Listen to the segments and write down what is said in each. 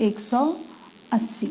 180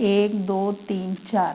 1 2 3 4।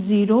0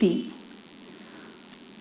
3।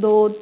2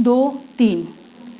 2 3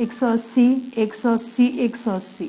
180 180 180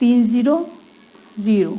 3 0 0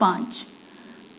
5,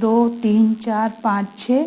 2 3 4 5 6,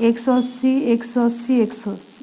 180 180 180,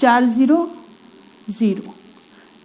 4 0 0,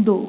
2,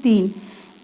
3,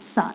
7।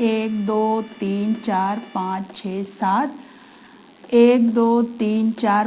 1 2 3 4 5 6 7, 1 2 3 4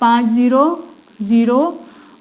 5 0 0,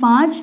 5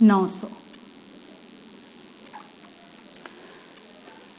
900।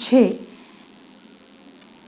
6।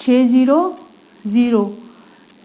6 0 0,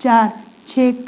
4, 6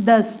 10,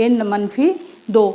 n-2।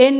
n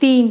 3,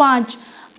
5,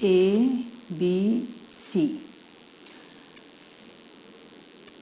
ABC।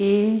A,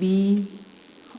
B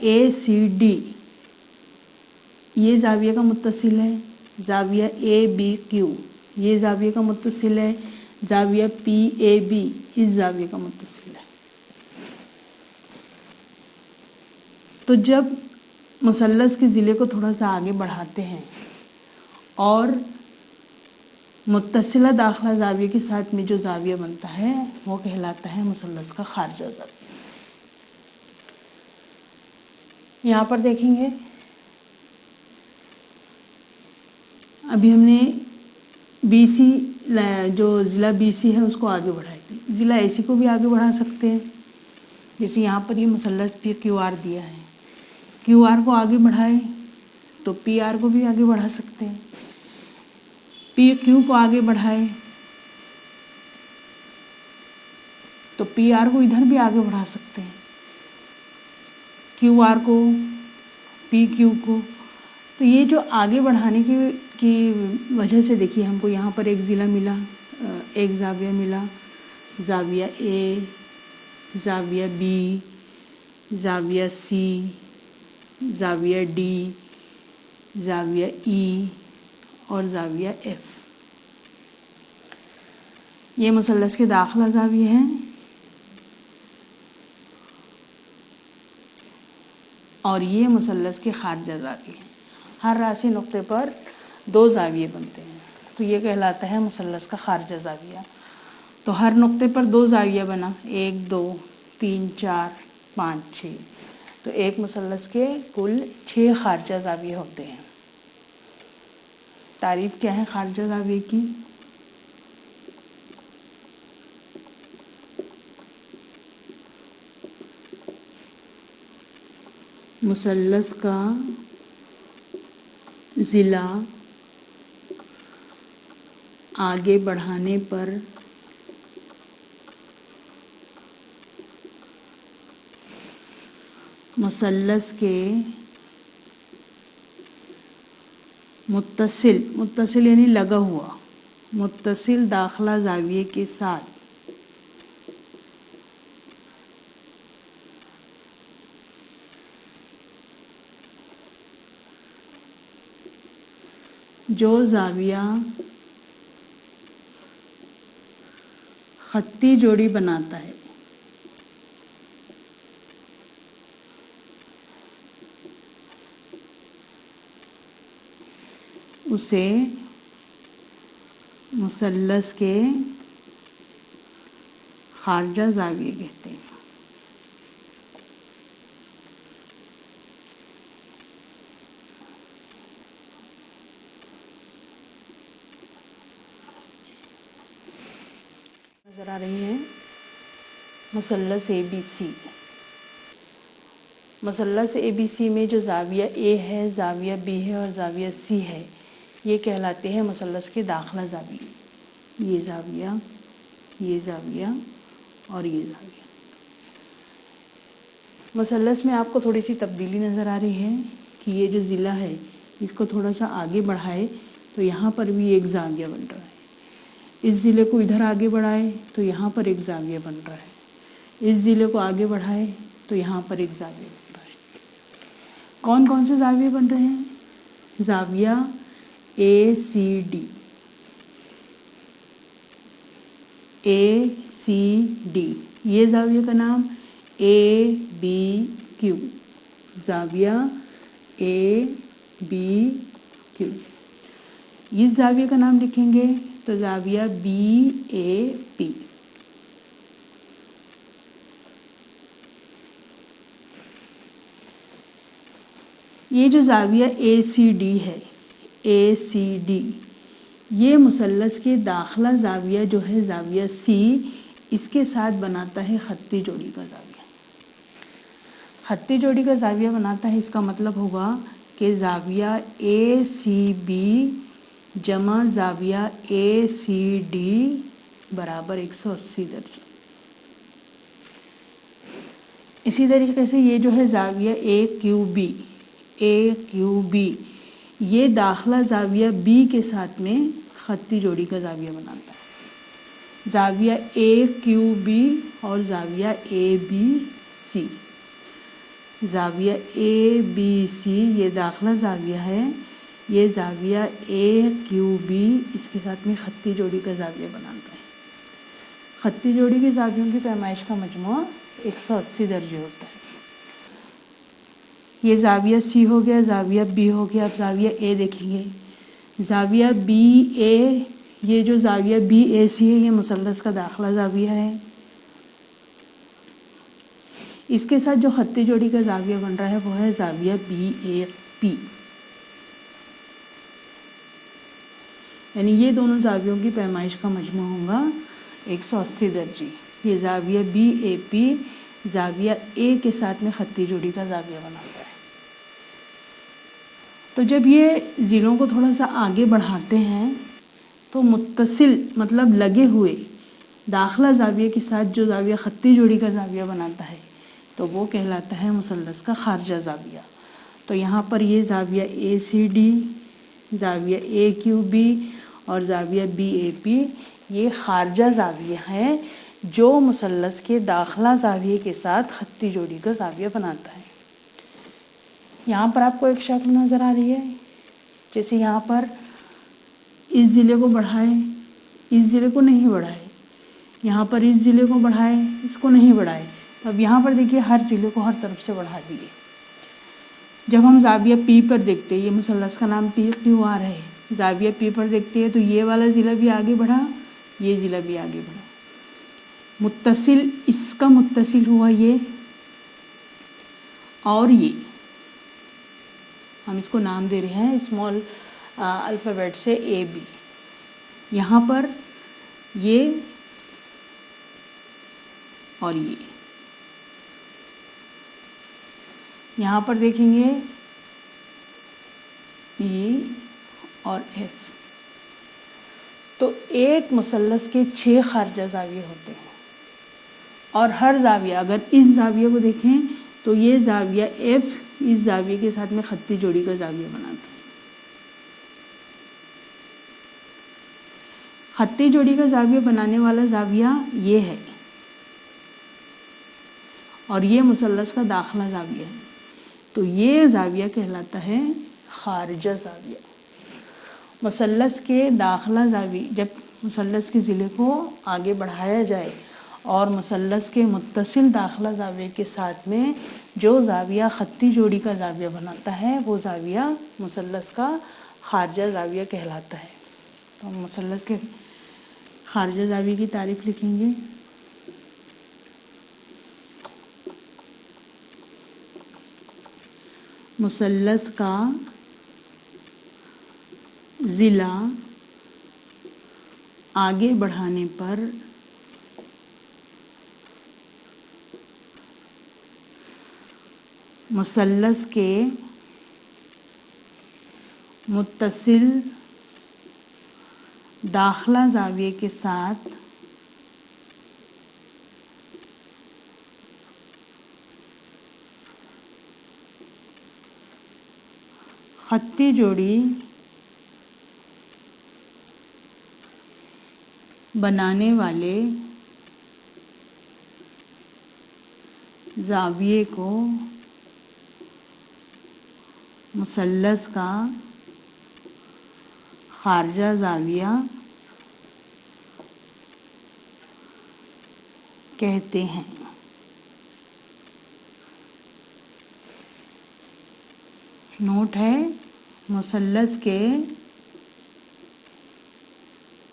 ACD, یہ زاویہ کا متصل ہے، زاویہ اے بی کیو، یہ زاویہ کا متصل ہے، زاویہ پی اے بی اس زاویہ کا متصل ہے۔ تو جب مثلث کے ضلع کو تھوڑا سا آگے بڑھاتے ہیں اور متصلہ داخلہ زاویہ کے ساتھ میں جو زاویہ بنتا ہے وہ کہلاتا ہے مثلث کا خارجہ زاویہ۔ یہاں پر دیکھیں گے، ابھی ہم نے بی سی جو ضلع بی سی ہے اس کو آگے بڑھائے تھے، ضلع اے سی کو بھی آگے بڑھا سکتے ہیں، جیسے یہاں پر یہ مثلث پی کیو آر دیا ہے، کیو آر کو آگے بڑھائے تو پی آر کو بھی آگے بڑھا سکتے ہیں، پی کیو کو آگے بڑھائے تو پی آر کو ادھر بھی آگے بڑھا سکتے ہیں، کیو آر کو، پی کیو کو۔ تو یہ جو آگے بڑھانے کی وجہ سے دیکھیے ہم کو یہاں پر ایک ضلع ملا، ایک زاویہ ملا، زاویہ اے، زاویہ بی، زاویہ سی، زاویہ ڈی، زاویہ ای اور زاویہ ایف۔ یہ مثلث کے داخلہ زاویہ ہیں اور یہ مثلث کے خارجہ زاویہ ہیں۔ ہر راسی نقطے پر دو زاویے بنتے ہیں تو یہ کہلاتا ہے مثلث کا خارجہ زاویہ۔ تو ہر نقطے پر دو زاویہ بنا، 1 2 3 4 5 6، تو ایک مثلث کے کل 6 خارجہ زاویے ہوتے ہیں۔ تعریف کیا ہے خارجہ زاویے کی؟ مثلث کا ضلع آگے بڑھانے پر مثلث کے متصل یعنی لگا ہوا متصل داخلہ زاویے کے ساتھ جو زاویہ خطی جوڑی بناتا ہے اسے مثلث کے خارجہ زاویہ کہتے ہیں۔ نظر آ رہی ہے مثلث اے بی سی۔ مثلث اے بی سی میں جو زاویہ اے ہے، زاویہ بی ہے اور زاویہ سی ہے، یہ کہلاتے ہیں مثلث کے داخلہ زاویے۔ یہ زاویہ، یہ زاویہ اور یہ زاویہ۔ مثلث میں آپ کو تھوڑی سی تبدیلی نظر آ رہی ہے کہ یہ جو ضلع ہے اس کو تھوڑا سا آگے بڑھائے تو یہاں پر بھی ایک زاویہ بن رہا ہے، اس ضلع کو ادھر آگے بڑھائے تو یہاں پر ایک زاویہ بن رہا ہے، اس ضلع کو آگے بڑھائے تو یہاں پر ایک زاویہ بن رہا ہے۔ کون کون سے زاویے بن رہے ہیں؟ زاویہ A C D, a C D, یہ زاویہ کا نام اے بی کیو، زاویہ اے بی کیو۔ اس زاویہ کا نام لکھیں گے تو زاویہ بی اے پی۔ یہ جو زاویہ اے سی ڈی ہے، اے سی ڈی، یہ مثلث کے داخلہ زاویہ جو ہے زاویہ سی، اس کے ساتھ بناتا ہے خطی جوڑی کا زاویہ۔ خطی جوڑی کا زاویہ بناتا ہے، اس کا مطلب ہوگا کہ زاویہ اے سی بی جمع زاویہ اے سی ڈی برابر 180 درجہ۔ اسی طریقے سے یہ جو ہے زاویہ اے کیو بی، اے کیو بی، یہ داخلہ زاویہ بی کے ساتھ میں خطی جوڑی کا زاویہ بناتا ہے، زاویہ اے کیو بی اور زاویہ اے بی سی۔ زاویہ اے بی سی یہ داخلہ زاویہ ہے، یہ زاویہ اے کیو بی اس کے ساتھ میں خطی جوڑی کا زاویہ بناتا ہے۔ خطی جوڑی کے زاویوں کی پیمائش کا مجموعہ 180 درجے ہوتا ہے۔ یہ زاویہ سی ہو گیا، زاویہ بی ہو گیا۔ اب زاویہ اے دیکھیں گے، زاویہ بی اے، یہ جو زاویہ بی اے سی ہے یہ مثلث کا داخلہ زاویہ ہے۔ اس کے ساتھ جو خطی جوڑی کا زاویہ بن رہا ہے وہ ہے زاویہ بی اے پی، یعنی یہ دونوں زاویوں کی پیمائش کا مجموع ہوگا 180 درجے۔ یہ زاویہ بی اے پی زاویہ اے کے ساتھ میں خطی جوڑی کا زاویہ بناتا ہے۔ تو جب یہ ضلعوں کو تھوڑا سا آگے بڑھاتے ہیں تو متصل مطلب لگے ہوئے داخلہ زاویہ کے ساتھ جو زاویہ خطی جوڑی کا زاویہ بناتا ہے تو وہ کہلاتا ہے مثلث کا خارجہ زاویہ۔ تو یہاں پر یہ زاویہ اے سی ڈی، زاویہ اے کیو بی اور زاویہ بی اے پی یہ خارجہ زاویہ ہے جو مثلث کے داخلہ زاویے کے ساتھ خطی جوڑی کا زاویہ بناتا ہے۔ یہاں پر آپ کو ایک شکل نظر آ رہی ہے، جیسے یہاں پر اس ضلع کو بڑھائے، اس ضلع کو نہیں بڑھائے، یہاں پر اس ضلع کو بڑھائے، اس کو نہیں بڑھائے۔ اب یہاں پر دیکھیے ہر ضلع کو ہر طرف سے بڑھا دیے۔ جب ہم زاویہ پی پر دیکھتے ہیں، یہ مثلث کا نام پی کیو آر ہے، زاویہ پی پر دیکھتے ہیں تو یہ والا ضلع بھی آگے بڑھا، یہ ضلع بھی آگے بڑھا۔ متصل اس کا متصل ہوا یہ اور یہ، ہم اس کو نام دے رہے ہیں اسمال الفابیٹ سے اے بی۔ یہاں پر یہ اور یہ، یہاں پر دیکھیں گے ای اور ایف۔ تو ایک مثلث کے 6 خارجہ زاویے ہوتے ہیں اور ہر زاویہ، اگر اس زاویہ کو دیکھیں تو یہ زاویہ ایف اس زاویے کے ساتھ میں خطی جوڑی کا زاویہ بناتا ہے۔ خطی جوڑی کا زاویہ بنانے والا زاویہ یہ ہے اور یہ مثلث کا داخلہ زاویہ ہے، تو یہ زاویہ کہلاتا ہے خارجہ زاویہ۔ مثلث کے داخلہ زاویہ، جب مثلث کے ضلع کو آگے بڑھایا جائے اور مثلث کے متصل داخلہ زاویہ کے ساتھ میں جو زاویہ خطی جوڑی کا زاویہ بناتا ہے وہ زاویہ مثلث کا خارجہ زاویہ کہلاتا ہے۔ تو ہم مثلث کے خارجہ زاویہ کی تعریف لکھیں گے۔ مثلث کا ضلع آگے بڑھانے پر مثلث کے متصل داخلہ زاویے کے ساتھ خطی جوڑی بنانے والے زاویے کو مثلث کا خارجہ زاویہ کہتے ہیں۔ نوٹ ہے، مثلث کے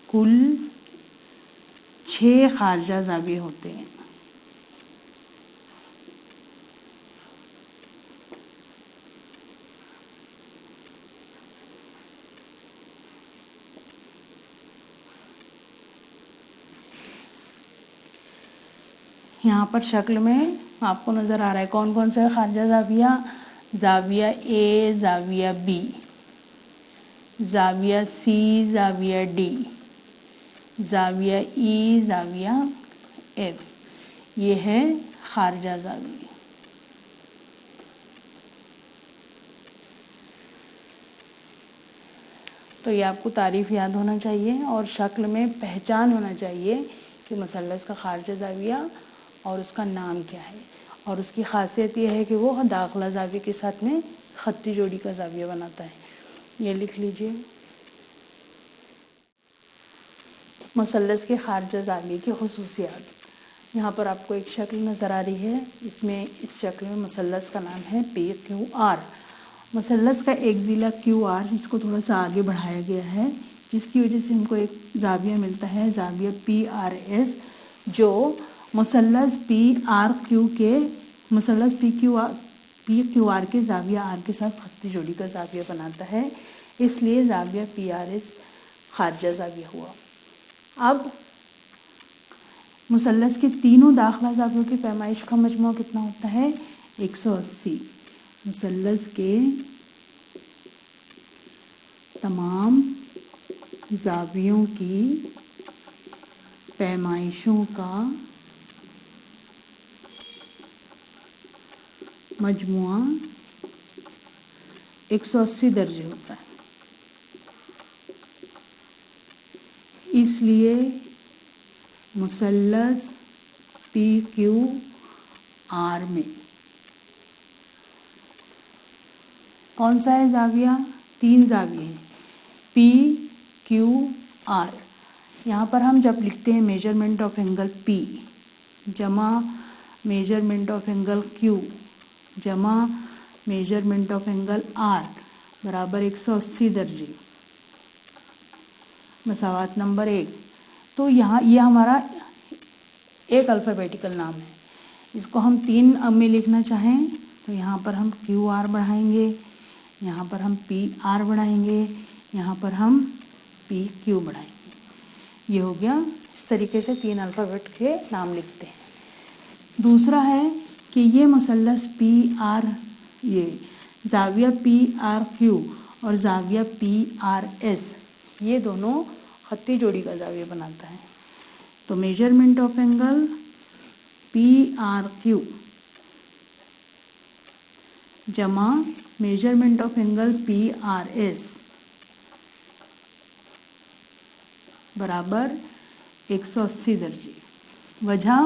کل 6 خارجہ زاویے ہوتے ہیں۔ یہاں پر شکل میں آپ کو نظر آ رہا ہے کون کون سے خارجہ زاویہ، زاویہ اے، زاویہ بی، زاویہ سی، زاویہ ڈی، زاویہ ای، زاویہ ایف، یہ ہے خارجہ زاویہ۔ تو یہ آپ کو تعریف یاد ہونا چاہیے اور شکل میں پہچان ہونا چاہیے کہ مثلث کا خارجہ زاویہ اور اس کا نام کیا ہے۔ اور اس کی خاصیت یہ ہے کہ وہ داخلہ زاویے کے ساتھ میں خطی جوڑی کا زاویہ بناتا ہے۔ یہ لکھ لیجئے، مثلث کے خارجہ زاویے کی خصوصیات۔ یہاں پر آپ کو ایک شکل نظر آ رہی ہے، اس میں اس شکل میں مثلث کا نام ہے پی کیو آر۔ مثلث کا ایک ضلع کیو آر، اس کو تھوڑا سا آگے بڑھایا گیا ہے، جس کی وجہ سے ہم کو ایک زاویہ ملتا ہے، زاویہ پی آر ایس، جو مثلث پی آر کیو کے مثلث پی کیو آر کے زاویہ آر کے ساتھ خطی جوڑی کا زاویہ بناتا ہے، اس لیے زاویہ پی آر ایس خارجہ زاویہ ہوا۔ اب مثلث کے تینوں داخلہ زاویوں کی پیمائش کا مجموعہ کتنا ہوتا ہے؟ 180۔ مثلث کے تمام زاویوں کی پیمائشوں کا مجموعہ 180 درجے ہوتا ہے، اس لیے مثلث پی کیو آر میں کون سا ہے زاویہ؟ 3 زاویے ہیں، پی کیو آر۔ یہاں پر ہم جب لکھتے ہیں میجرمنٹ آف اینگل پی جمع میجرمنٹ آف اینگل کیو جمع میجرمنٹ آف اینگل آر برابر 180 درجے، مساوات نمبر 1۔ تو یہاں یہ ہمارا ایک الفابیٹیکل نام ہے، اس کو ہم 3 میں لکھنا چاہیں تو یہاں پر ہم کیو آر بڑھائیں گے، یہاں پر ہم پی آر بڑھائیں گے، یہاں پر ہم پی کیو بڑھائیں گے۔ یہ ہو گیا، اس طریقے سے 3 الفابیٹ کے نام لکھتے ہیں۔ دوسرا ہے کہ یہ مثلث پی آر، یہ زاویہ پی آر کیو اور زاویہ پی آر ایس، یہ دونوں خطی جوڑی کا زاویہ بناتا ہے۔ تو measurement of angle P R Q جمع measurement of angle P R S برابر 180 درجے۔ وجہ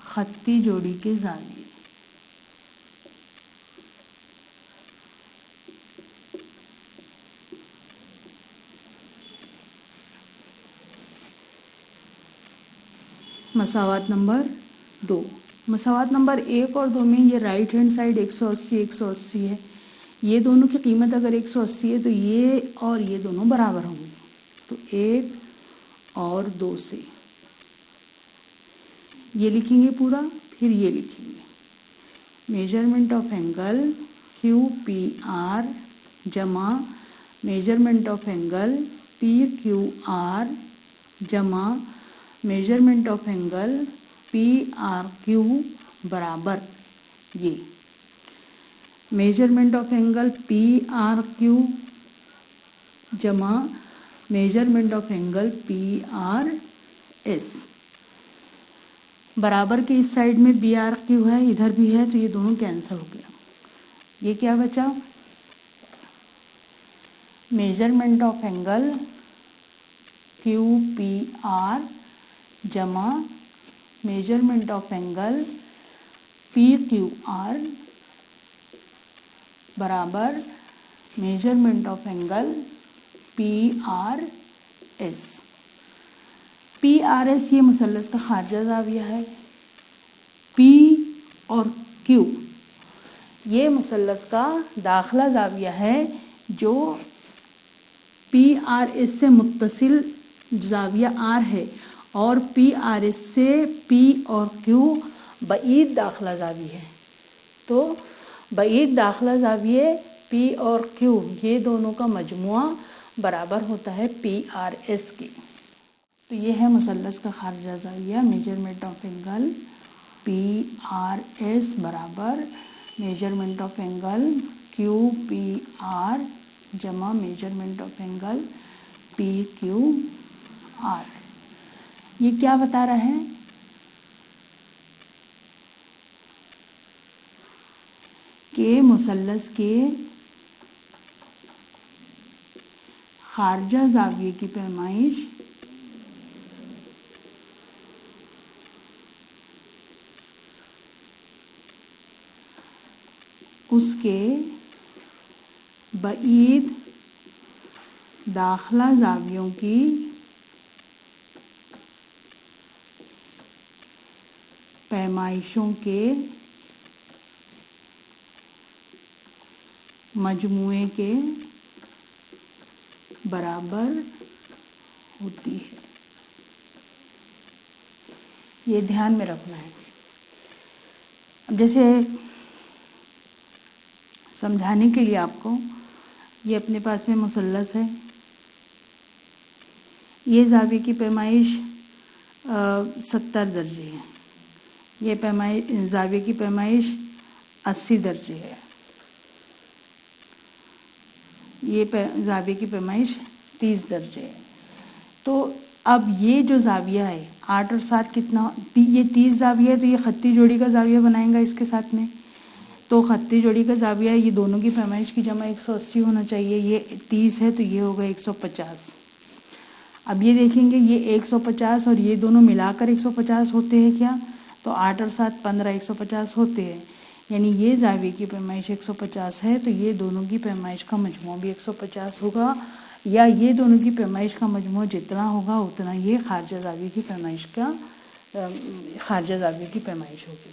خطی جوڑی کے زاویے۔ مساوات نمبر 2۔ مساوات نمبر 1 اور 2 میں یہ رائٹ ہینڈ سائڈ 180 ہے، یہ دونوں کی قیمت اگر 180 ہے تو یہ اور یہ دونوں برابر ہوں گے، تو 1 اور 2 سے یہ لکھیں گے پورا، پھر یہ لکھیں گے measurement of angle Q P R جمع measurement of angle P Q R جمع measurement of angle P R Q برابر یہ measurement of angle P R Q جمع measurement of angle P R S برابر کے اس سائڈ میں B R Q ہے، ادھر بھی ہے، تو یہ دونوں کینسل ہو گیا۔ یہ کیا بچا؟ Measurement of angle Q P R جمع measurement of angle P Q R برابر measurement of angle P R S. P R S یہ مثلث کا خارجہ زاویہ ہے، پی اور کیو یہ مثلث کا داخلہ زاویہ ہے، جو پی آر ایس سے متصل زاویہ آر ہے، اور پی آر ایس سے پی اور کیو بعید داخلہ زاویہ ہے۔ تو بعید داخلہ زاویے پی اور کیو یہ دونوں کا مجموعہ برابر ہوتا ہے پی آر ایس کے۔ تو یہ ہے مثلث کا خارجہ زاویہ، measurement of angle P R S برابر measurement of angle Q P R جمع measurement of angle P Q R. یہ کیا بتا رہا ہے؟ کہ مثلث کے خارجہ زاویے کی پیمائش اس کے بعید داخلہ زاویوں کی پیمائشوں کے مجموعے کے برابر ہوتی ہے. یہ دھیان میں رکھنا ہے. اب جیسے سمجھانے کے لیے آپ کو یہ اپنے پاس میں مثلث ہے. یہ زاویے کی پیمائش 70 درجے ہے. یہ زاویے کی پیمائش 80 درجے ہے. یہ زاویے کی پیمائش 30 درجے ہے. تو اب یہ جو زاویہ ہے 8 اور 7 کتنا، یہ 30 زاویہ ہے، تو یہ خطی جوڑی کا زاویہ بنائیں گا اس کے ساتھ میں. تو خطی جوڑی کا زاویہ یہ دونوں کی پیمائش کی جمع 180 ہونا چاہیے. یہ 30 ہے تو یہ ہوگا 150. اب یہ دیکھیں گے یہ 150 اور یہ دونوں ملا کر 150 ہوتے ہیں کیا؟ تو 8 اور 7 15 150 ہوتے ہیں. یعنی یہ زاویے کی پیمائش 150 ہے تو یہ دونوں کی پیمائش کا مجموع بھی 150 ہوگا، یا یہ دونوں کی پیمائش کا مجموع جتنا ہوگا اتنا یہ خارجہ زاویے کی پیمائش کا خارجہ زاویے کی پیمائش ہوگی.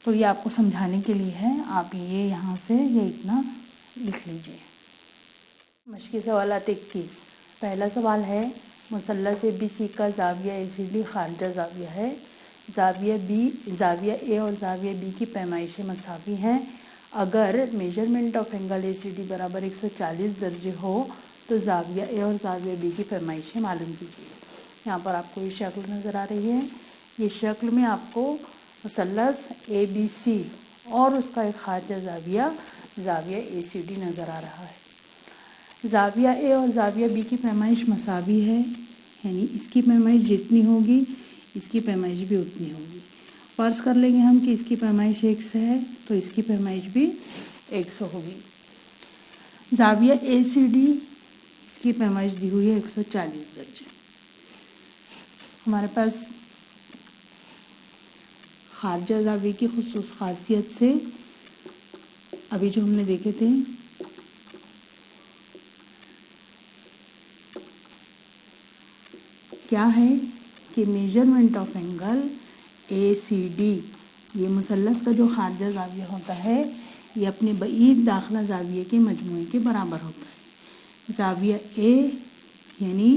تو یہ آپ کو سمجھانے کے لیے ہے. آپ یہ یہاں سے یہ اتنا لکھ لیجئے. مشقی سوالات 21. پہلا سوال ہے مثلث ABC کا زاویہ ACD خارجہ زاویہ ہے. زاویہ A اور زاویہ B کی پیمائشیں مساوی ہیں. اگر میجرمنٹ آف اینگل ACD برابر 140 درجے ہو تو زاویہ A اور زاویہ B کی پیمائشیں معلوم کیجیے. یہاں پر آپ کو یہ شکل نظر آ رہی ہے. یہ شکل میں آپ کو مثلث ABC اور اس کا ایک خارجہ زاویہ ACD نظر آ رہا ہے. زاویہ A اور زاویہ B کی پیمائش مساوی ہے، یعنی اس کی پیمائش جتنی ہوگی اس کی پیمائش بھی اتنی ہوگی. فرض کر لیں گے ہم کہ اس کی پیمائش 100 ہے تو اس کی پیمائش بھی 100 ہوگی. زاویہ ACD اس کی پیمائش دی ہوئی ہے 140 درجے. ہمارے پاس خارجہ زاویے کی خاصیت سے ابھی جو ہم نے دیکھے تھے کیا ہے کہ میجرمنٹ آف اینگل ACD، یہ مثلث کا جو خارجہ زاویہ ہوتا ہے یہ اپنے بعید داخلہ زاویے کے مجموعے کے برابر ہوتا ہے. زاویہ A یعنی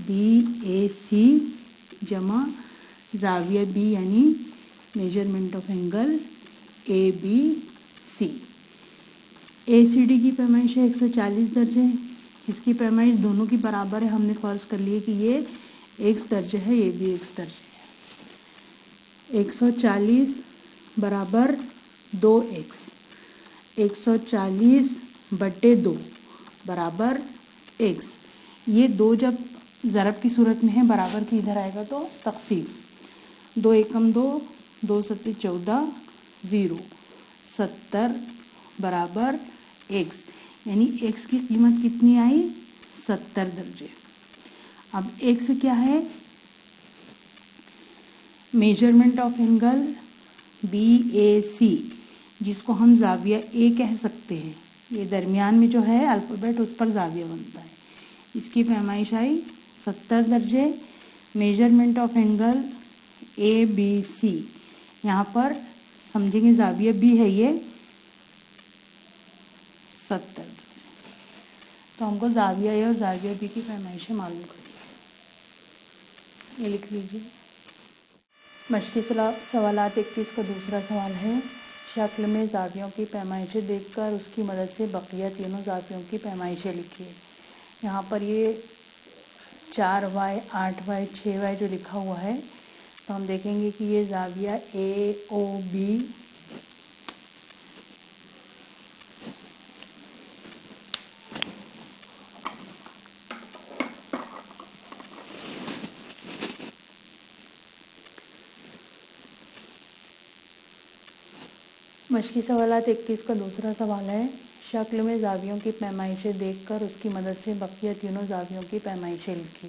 BAC جمع زاویہ B یعنی measurement of angle ABC. ACD کی پیمائش ہے 140 درجے. اس کی پیمائش دونوں کی برابر ہے. ہم نے فرض کر لیے کہ یہ X درجے ہے، یہ بھی X درجے ہے. 140 برابر 2X، 140/2 برابر X. یہ دو جب ضرب کی صورت میں ہے برابر کی ادھر آئے گا تو تقسیم. 2 × 2 2 × 7 14 0 70 برابر X. یعنی X کی قیمت کتنی آئی؟ 70 درجے. اب X کیا ہے؟ میجرمنٹ آف اینگل BAC جس کو ہم زاویہ A کہہ سکتے ہیں. یہ درمیان میں جو ہے الفابیٹ اس پر زاویہ بنتا ہے. اس کی پیمائش آئی 70 درجے. میجرمنٹ آف اینگل ABC یہاں پر سمجھیں گے زاویہ B ہے یہ 70. تو ہم کو زاویہ A اور زاویہ B کی پیمائشیں معلوم کریں. یہ لکھ لیجیے. مشقی سوالات 21 کا دوسرا سوال ہے شکل میں زاویوں کی پیمائشیں دیکھ کر اس کی مدد سے بقیہ تینوں زاویوں کی پیمائشیں لکھیے. یہاں پر یہ 4y 8y 6y جو لکھا ہوا ہے تو ہم دیکھیں گے کہ یہ زاویہ AOB مشقی سوالات 21 کا دوسرا سوال ہے شکل میں زاویوں کی پیمائشیں دیکھ کر اس کی مدد سے بقیہ تینوں زاویوں کی پیمائشیں لکھی.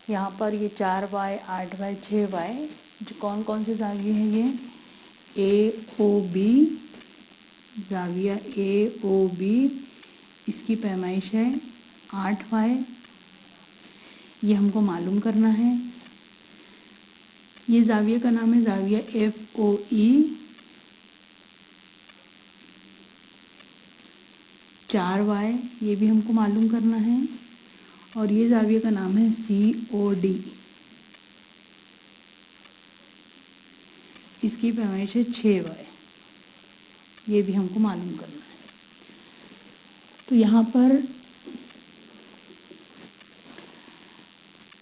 یہاں پر یہ 4y 8y 6y جو کون کون سے زاویے ہیں یہ AOB زاویہ اے او بی، اس کی پیمائش ہے 8y، یہ ہم کو معلوم کرنا ہے۔ یہ زاویہ کا نام ہے زاویہ ایف او ای، 4y، یہ بھی ہم کو معلوم کرنا ہے۔ اور یہ زاویہ کا نام ہے سی او ڈی، اس کی پیمائش ہے 6y، یہ بھی ہم کو معلوم کرنا ہے۔ تو یہاں پر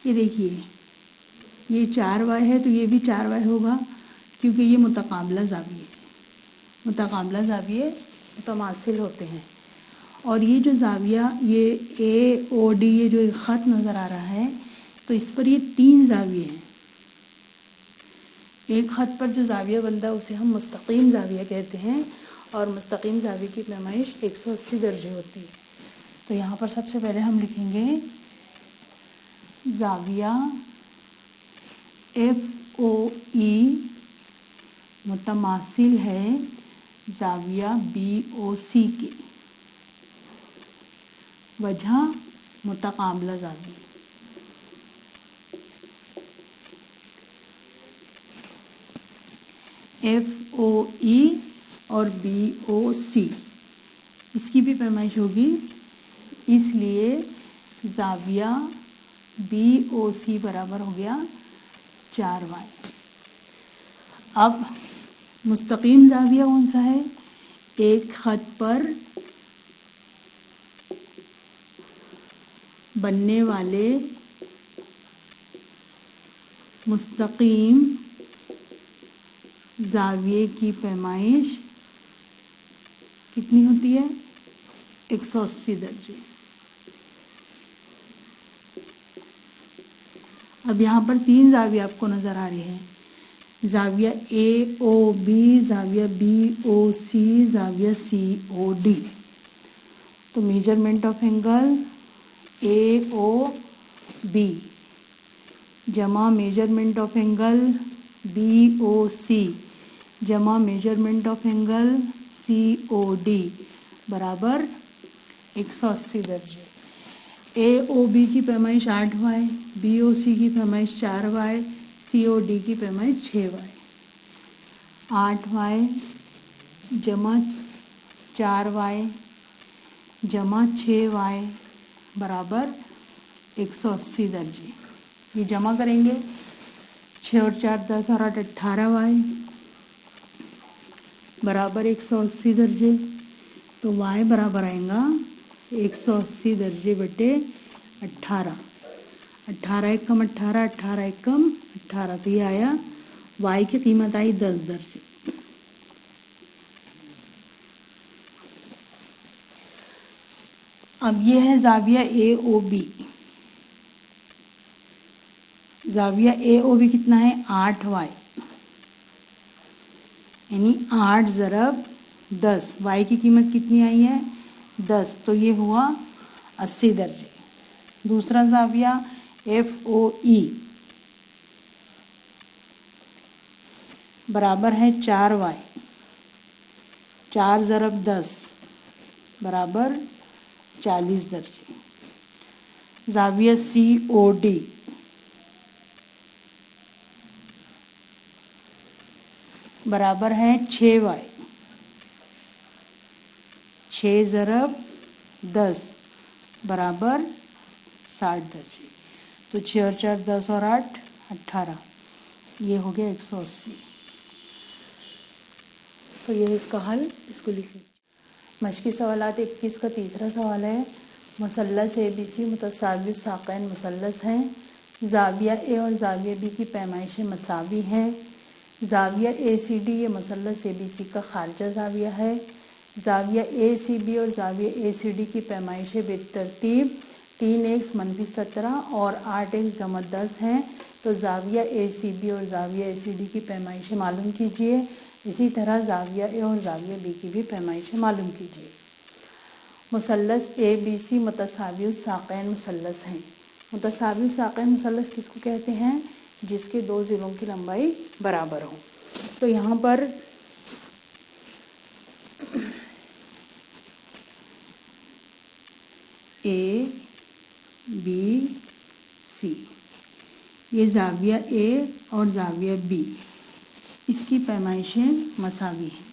یہ دیکھیے، یہ 4y ہے تو یہ بھی 4y ہوگا، کیونکہ یہ متقابلہ زاویے، متقابلہ زاویے متماثل ہوتے ہیں۔ اور یہ جو زاویہ یہ اے او ڈی، یہ جو ایک خط نظر آ رہا ہے، تو اس پر یہ 3 زاویے ہیں۔ ایک خط پر جو زاویہ بنتا ہے اسے ہم مستقیم زاویہ کہتے ہیں، اور مستقیم زاویے کی پیمائش 180 درجے ہوتی ہے۔ تو یہاں پر سب سے پہلے ہم لکھیں گے زاویہ ایف او ای متماثل ہے زاویہ بی او سی کے، وجہ متقابلہ زاویہ۔ ایف او ای اور بی او سی، اس کی بھی پیمائش ہوگی، اس لیے زاویہ بی او سی برابر ہو گیا 4y۔ اب مستقیم زاویہ کون سا ہے؟ ایک خط پر بننے والے مستقیم زاویے کی پیمائش کتنی ہوتی ہے؟ 180 درجے۔ اب یہاں پر 3 زاویہ آپ کو نظر آ رہے ہیں، زاویہ اے او بی، زاویہ بی او سی، زاویہ سی او ڈی۔ تو measurement of angle A O B جمع measurement of angle B O C جمع measurement of angle C O D برابر 180 درجے۔ اے او بی کی پیمائش 8y، بی او سی کی پیمائش 4y، سی او ڈی کی پیمائش 6y۔ 8y جمع 4y جمع 6y برابر 180 درجے۔ یہ جمع کریں گے، 6 اور 4 10 اور 8 18y برابر 180 درجے۔ تو y برابر آئے گا 180 درجے بٹے 18، 18 ایک کم 18، 18 ایک کم 18، تو یہ آیا y کی قیمت آئی 10 درجے۔ اب یہ ہے زاویہ اے او بی، زاویہ اے او بی کتنا ہے؟ 8y، یعنی 8 ضرب 10، y کی قیمت کتنی آئی ہے؟ 10، تو یہ ہوا 80 درجے۔ دوسرا زاویہ ایف او ای برابر ہے 4y، 4 ضرب 10 برابر 40 درجے۔ زاویہ سی او ڈی برابر ہے 6y، 6 ضرب 10 برابر 60 درجے۔ تو 6 اور 4 10 اور 8 18، یہ ہو گیا 180۔ تو یہ اس کا حل، اس کو لکھ لیجیے۔ مشقی سوالات 21 کا تیسرا سوال ہے، مثلث اے بی سی متساوی الساقین مثلث ہیں، زاویہ اے اور زاویہ بی کی پیمائشیں مساوی ہیں، زاویہ اے سی ڈی یہ مثلث اے بی سی کا خارجہ زاویہ ہے، زاویہ اے سی بی اور زاویہ اے سی ڈی کی پیمائشیں بالترتیب 3x - 17 اور 8x - 10 ہیں، تو زاویہ اے سی بی اور زاویہ اے سی ڈی کی پیمائشیں معلوم کیجیے۔ اسی طرح زاویہ اے اور زاویہ بی کی بھی پیمائشیں معلوم کیجیے۔ مثلث اے بی سی متساوی الساقین مثلث ہیں۔ متساوی الساقین مثلث کس کو کہتے ہیں؟ جس کے 2 ضلعوں کی لمبائی برابر ہو۔ تو یہاں پر اے بی سی، یہ زاویہ اے اور زاویہ بی، اس کی پیمائشیں مساوی ہیں۔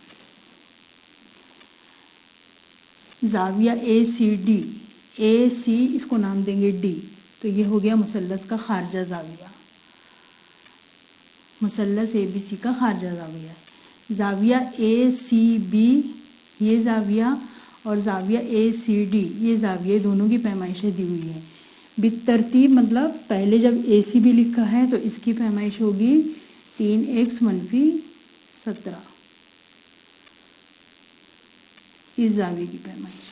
زاویہ اے سی ڈی، اے سی اس کو نام دیں گے ڈی، تو یہ ہو گیا مثلث کا خارجہ زاویہ، مثلث اے بی سی کا خارجہ زاویہ ہے۔ زاویہ اے سی بی یہ زاویہ اور زاویہ اے سی ڈی یہ زاویہ، دونوں کی پیمائشیں دی ہوئی ہیں بالترتیب، مطلب پہلے جب اے سی بی لکھا ہے تو اس کی پیمائش ہوگی 3x - 17، اس زاویے کی پیمائش،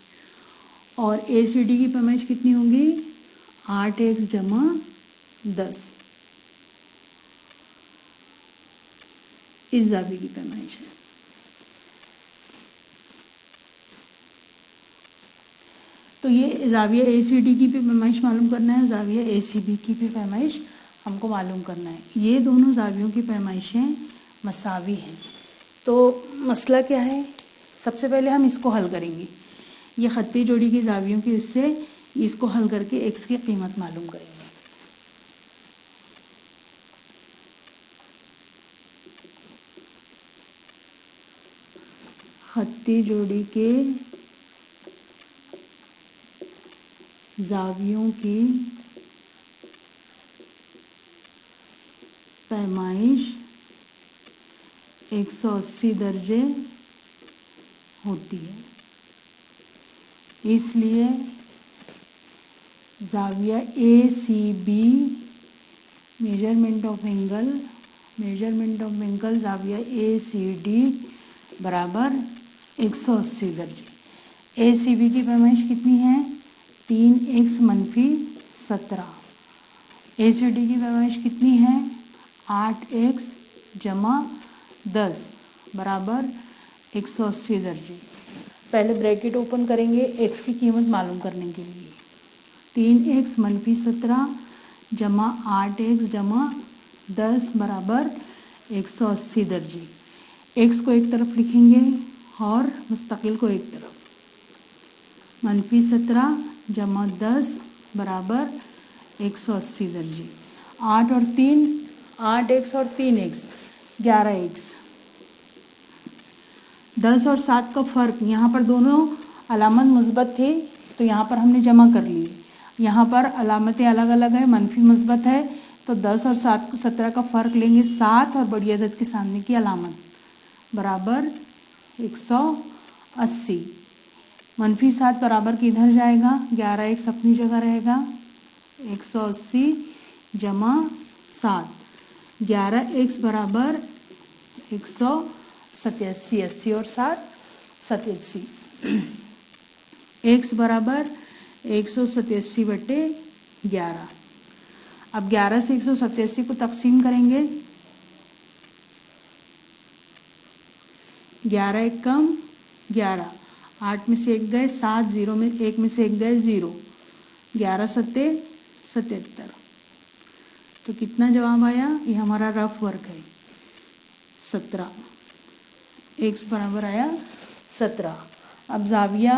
اور اے سی ڈی کی پیمائش کتنی ہوگی 8x - 10، اس زاویے کی پیمائش ہے۔ تو یہ زاویہ اے سی ڈی کی بھی پیمائش معلوم کرنا ہے، زاویہ اے سی بی کی بھی پیمائش ہم کو معلوم کرنا ہے۔ یہ دونوں زاویوں کی پیمائشیں مساوی ہیں۔ تو مسئلہ کیا ہے؟ سب سے پہلے ہم اس کو حل کریں گے، یہ خطی جوڑی کی زاویوں کی، اس سے اس کو حل کر کے ایکس کی قیمت معلوم کریں گے۔ خطی جوڑی کے زاویوں کی پیمائش 180 درجے ہوتی ہے، اس لیے زاویہ A C B measurement of angle زاویہ اے سی ڈی برابر 180 درجے۔ اے سی بی کی پیمائش کتنی ہے 3x - 17، اے سی ڈی کی پیمائش کتنی ہے 8x - 10 برابر 180 درجے۔ پہلے بریکٹ اوپن کریں گے ایکس کی قیمت معلوم کرنے کے لیے، 3x - 17 جمع 8x جمع 10 برابر 180 درجے۔ ایکس کو ایک طرف لکھیں گے اور مستقل کو ایک طرف، -17 جمع 10 برابر 180 درجے۔ 8 اور 3 8x اور 3x 11x، 10 اور 7 کا فرق، یہاں پر دونوں علامت مثبت تھی تو یہاں پر ہم نے جمع کر لی، یہاں پر علامتیں الگ الگ ہیں، منفی مثبت ہے تو 10 اور 17 کا فرق لیں گے 7 اور بڑی عدد کے سامنے کی علامت برابر 180۔ -7 برابر کے ادھر جائے گا، 11x اپنی جگہ رہے گا، 180 جمع 7، 11x برابر 187، 80 اور 7 87، x برابر 187/11۔ اب 11 سے 187 کو تقسیم کریں گے، 11 ایک کم 11، 8 میں سے 1 گئے 7، 0 میں 1 میں سے 1 گئے 0، 11 7 77۔ تو کتنا جواب آیا؟ یہ ہمارا رف ورک ہے 17، ایکس برابر آیا 17۔ اب زاویہ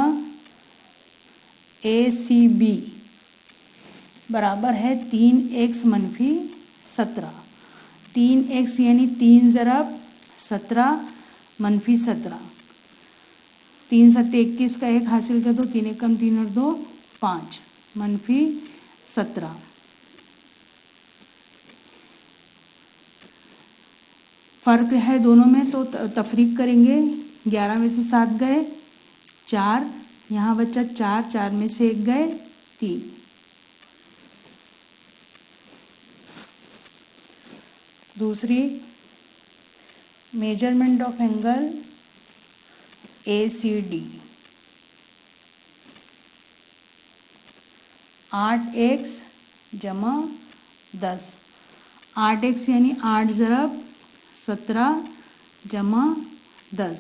اے سی بی برابر ہے 3x - 17، 3x یعنی 3 ضرب 17 منفی 17، 3 7 21 کا 1 حاصل کر دو، 3 1 کم 3 اور 2 5 منفی 17۔ فرق ہے دونوں میں تو تفریق کریں گے، 11 میں سے 7 گئے 4، یہاں بچہ 4، 4 میں سے 1 گئے 3۔ دوسری، measurement of angle A C D, 8x جمع 10، 8x یعنی 8 ضرب 17 جمع 10،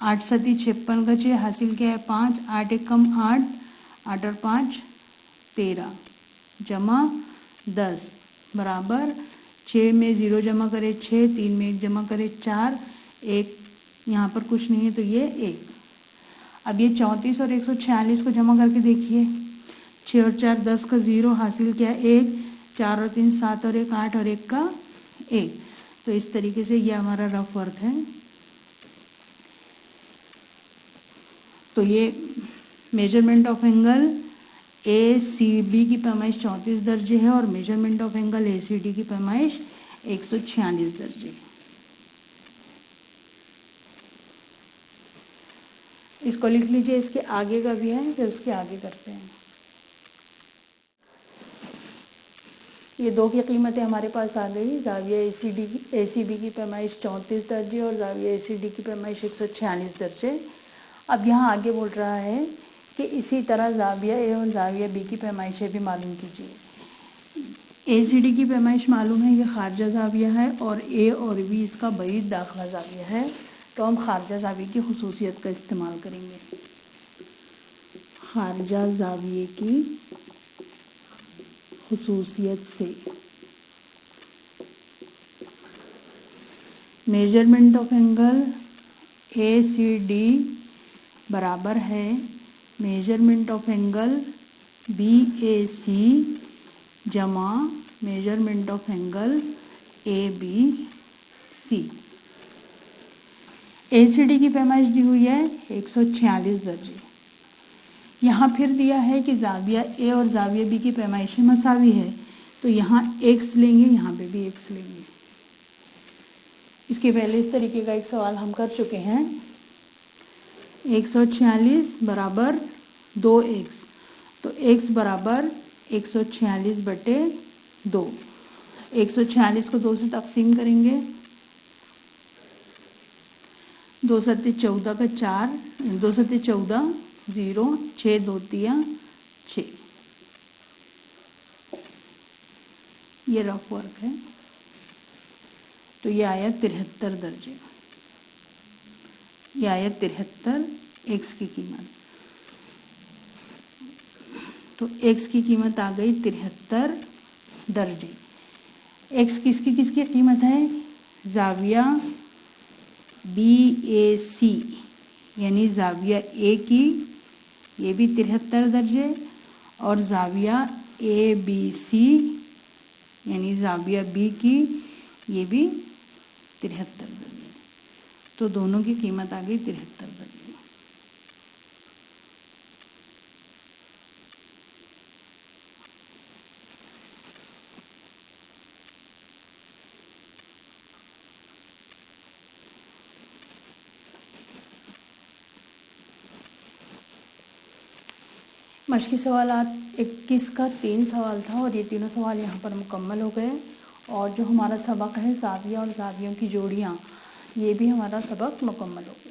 8 7 56 کا 6 حاصل کیا ہے 5، 8 1 کم 8، 8 اور 5 13 جمع 10 برابر 6 میں 0 جمع کرے 6، 3 میں 1 جمع کرے 4، 1 یہاں پر کچھ نہیں ہے تو یہ 1۔ اب یہ 34 اور 146 کو جمع کر کے دیکھیے، 6 اور 4 10 کا 0 حاصل کیا 1، 4 اور 3 7 اور 1 8 اور 1 کا 1۔ تو اس طریقے سے یہ ہمارا رف ورک ہے۔ تو یہ measurement of angle A C B کی پیمائش 34 درجے ہے اور measurement of angle A C D کی پیمائش 146 درجے۔ اس کو لکھ لیجئے، اس کے آگے کا بھی ہے، پھر اس کے آگے کرتے ہیں۔ یہ دو کی قیمتیں ہمارے پاس آ گئی، زاویہ اے سی بی کی پیمائش 34 درجے اور زاویہ اے سی ڈی کی پیمائش 146 درجے۔ اب یہاں آگے بول رہا ہے کہ اسی طرح زاویہ اے اور زاویہ بی کی پیمائشیں بھی معلوم کیجیے۔ اے سی ڈی کی پیمائش معلوم ہے، یہ خارجہ زاویہ ہے، اور اے اور بی اس کا بعید داخلہ زاویہ ہے، تو ہم خارجہ زاویہ کی خصوصیت کا استعمال کریں گے۔ خارجہ زاویے کی خصوصیت سے measurement of angle A C D برابر ہے measurement of angle B A C جمع measurement of angle A B C. A C D کی پیمائش دی ہوئی ہے 146 درجے۔ یہاں پھر دیا ہے کہ زاویہ اے اور زاویہ بی کی پیمائشیں مساوی ہے، تو یہاں ایکس لیں گے، یہاں پہ بھی ایکس لیں گے۔ اس کے پہلے اس طریقے کا ایک سوال ہم کر چکے ہیں۔ 146 برابر 2x، تو x برابر 146/2۔ 146 کو 2 سے تقسیم کریں گے، 2 7 14 کا 4، 2 7 14 0، 6 2 3 6۔ یہ رف ورک ہے، تو یہ آیا 73 درجے۔ یہ آیا 73 ایکس کی قیمت، تو ایکس کی قیمت آ گئی 73 درجے۔ ایکس کس کی قیمت ہے؟ زاویہ بی اے سی یعنی زاویہ اے کی، یہ بھی 73 درجے، اور زاویہ اے بی سی یعنی زاویہ بی کی، یہ بھی 73 درجے۔ تو دونوں کی قیمت آ گئی 73 درجے۔ مشقی سوالات 21 کا 3 سوال تھا، اور یہ تینوں سوال یہاں پر مکمل ہو گئے، اور جو ہمارا سبق ہے زاویہ اور زاویوں کی جوڑیاں، یہ بھی ہمارا سبق مکمل ہو گیا۔